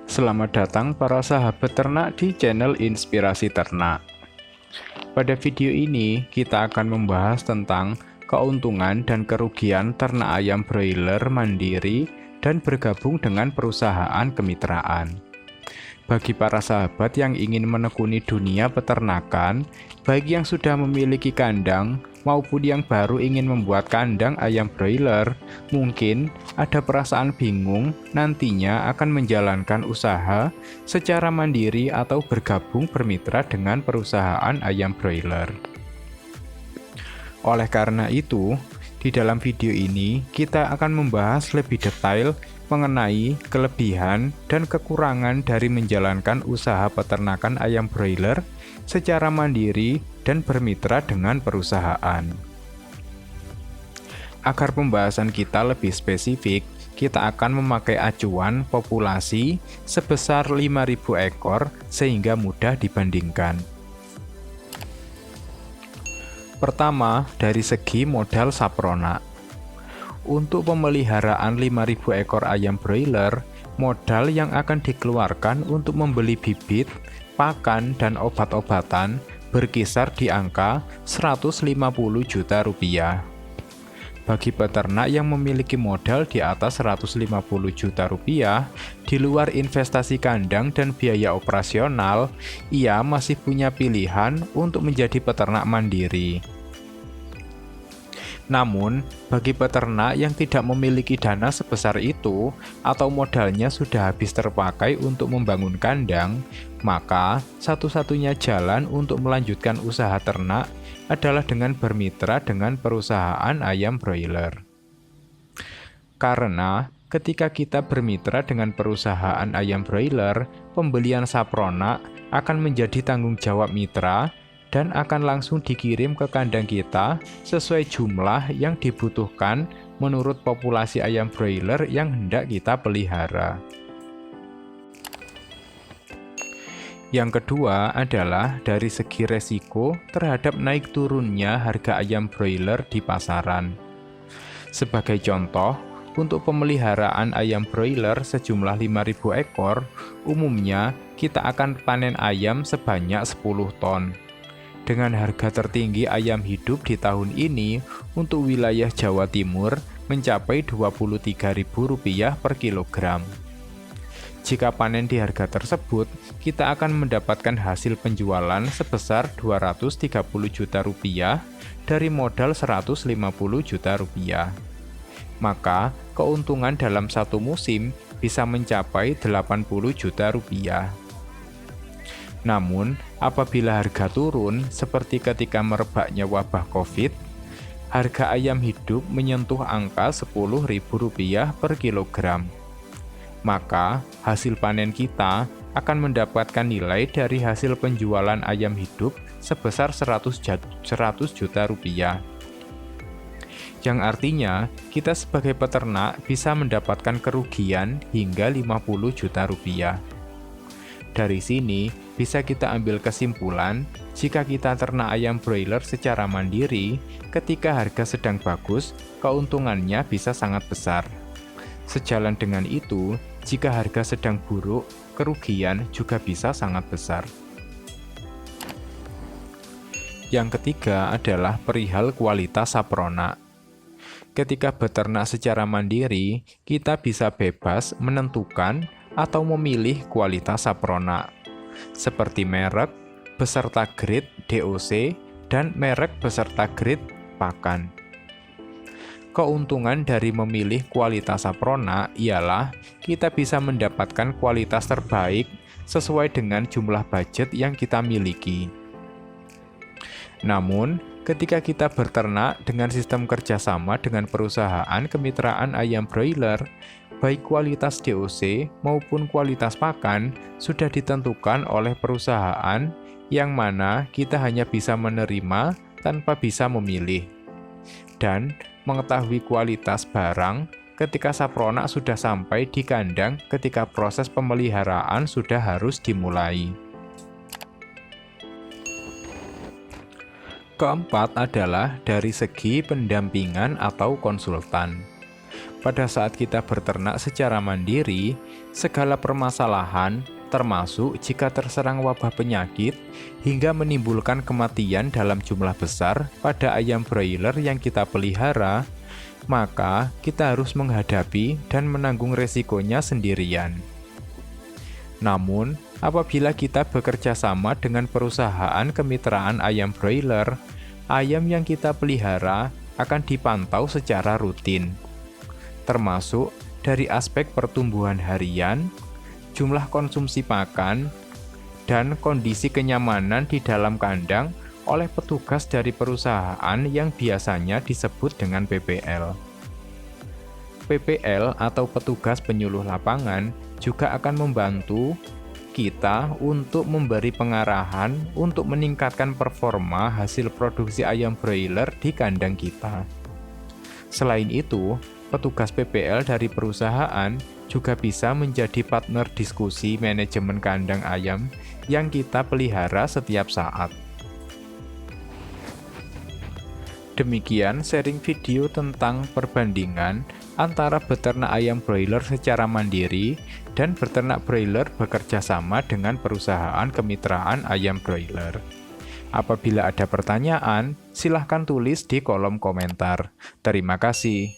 Selamat datang para sahabat ternak di channel Inspirasi Ternak. Pada video ini kita akan membahas tentang keuntungan dan kerugian ternak ayam broiler mandiri dan bergabung dengan perusahaan kemitraan. Bagi para sahabat yang ingin menekuni dunia peternakan, baik yang sudah memiliki kandang maupun yang baru ingin membuat kandang ayam broiler, mungkin ada perasaan bingung nantinya akan menjalankan usaha secara mandiri atau bergabung bermitra dengan perusahaan ayam broiler. Oleh karena itu, di dalam video ini kita akan membahas lebih detail mengenai kelebihan dan kekurangan dari menjalankan usaha peternakan ayam broiler secara mandiri dan bermitra dengan perusahaan. Agar pembahasan kita lebih spesifik, kita akan memakai acuan populasi sebesar 5.000 ekor sehingga mudah dibandingkan. Pertama, dari segi modal saprona. Untuk pemeliharaan 5.000 ekor ayam broiler, modal yang akan dikeluarkan untuk membeli bibit, pakan, dan obat-obatan berkisar di angka 150 juta rupiah. Bagi peternak yang memiliki modal di atas 150 juta rupiah, di luar investasi kandang dan biaya operasional, ia masih punya pilihan untuk menjadi peternak mandiri. Namun, bagi peternak yang tidak memiliki dana sebesar itu atau modalnya sudah habis terpakai untuk membangun kandang, maka satu-satunya jalan untuk melanjutkan usaha ternak adalah dengan bermitra dengan perusahaan ayam broiler. Karena ketika kita bermitra dengan perusahaan ayam broiler, pembelian saprona akan menjadi tanggung jawab mitra dan akan langsung dikirim ke kandang kita sesuai jumlah yang dibutuhkan menurut populasi ayam broiler yang hendak kita pelihara. Yang kedua adalah dari segi resiko terhadap naik turunnya harga ayam broiler di pasaran. Sebagai contoh, untuk pemeliharaan ayam broiler sejumlah 5.000 ekor, umumnya kita akan panen ayam sebanyak 10 ton. Dengan harga tertinggi ayam hidup di tahun ini untuk wilayah Jawa Timur mencapai Rp23.000 per kilogram. Jika panen di harga tersebut, kita akan mendapatkan hasil penjualan sebesar Rp230 juta dari modal Rp150 juta. Maka, keuntungan dalam satu musim bisa mencapai Rp80 juta. Namun, apabila harga turun, seperti ketika merebaknya wabah COVID, harga ayam hidup menyentuh angka Rp10.000 per kilogram. Maka, hasil panen kita akan mendapatkan nilai dari hasil penjualan ayam hidup sebesar Rp100 juta. Yang artinya, kita sebagai peternak bisa mendapatkan kerugian hingga Rp50 juta. Dari sini, bisa kita ambil kesimpulan, jika kita ternak ayam broiler secara mandiri, ketika harga sedang bagus, keuntungannya bisa sangat besar. Sejalan dengan itu, jika harga sedang buruk, kerugian juga bisa sangat besar. Yang ketiga adalah perihal kualitas saprona. Ketika beternak secara mandiri, kita bisa bebas menentukan atau memilih kualitas saprona, seperti merek beserta grade DOC dan merek beserta grade pakan. Keuntungan dari memilih kualitas saprona ialah kita bisa mendapatkan kualitas terbaik sesuai dengan jumlah budget yang kita miliki. Namun, ketika kita berternak dengan sistem kerjasama dengan perusahaan kemitraan ayam broiler, baik kualitas DOC maupun kualitas pakan sudah ditentukan oleh perusahaan yang mana kita hanya bisa menerima tanpa bisa memilih. Dan mengetahui kualitas barang ketika saprona sudah sampai di kandang ketika proses pemeliharaan sudah harus dimulai. Keempat adalah dari segi pendampingan atau konsultan. pada saat kita berternak secara mandiri, segala permasalahan, termasuk jika terserang wabah penyakit, hingga menimbulkan kematian dalam jumlah besar pada ayam broiler yang kita pelihara, maka kita harus menghadapi dan menanggung resikonya sendirian. Namun, apabila kita bekerja sama dengan perusahaan kemitraan ayam broiler, ayam yang kita pelihara akan dipantau secara rutin, termasuk dari aspek pertumbuhan harian, jumlah konsumsi pakan, dan kondisi kenyamanan di dalam kandang oleh petugas dari perusahaan yang biasanya disebut dengan PPL. PPL atau petugas penyuluh lapangan juga akan membantu kita untuk memberi pengarahan untuk meningkatkan performa hasil produksi ayam broiler di kandang kita. Selain itu, petugas PPL dari perusahaan juga bisa menjadi partner diskusi manajemen kandang ayam yang kita pelihara setiap saat. Demikian sharing video tentang perbandingan antara beternak ayam broiler secara mandiri dan beternak broiler bekerja sama dengan perusahaan kemitraan ayam broiler. Apabila ada pertanyaan, silahkan tulis di kolom komentar. Terima kasih.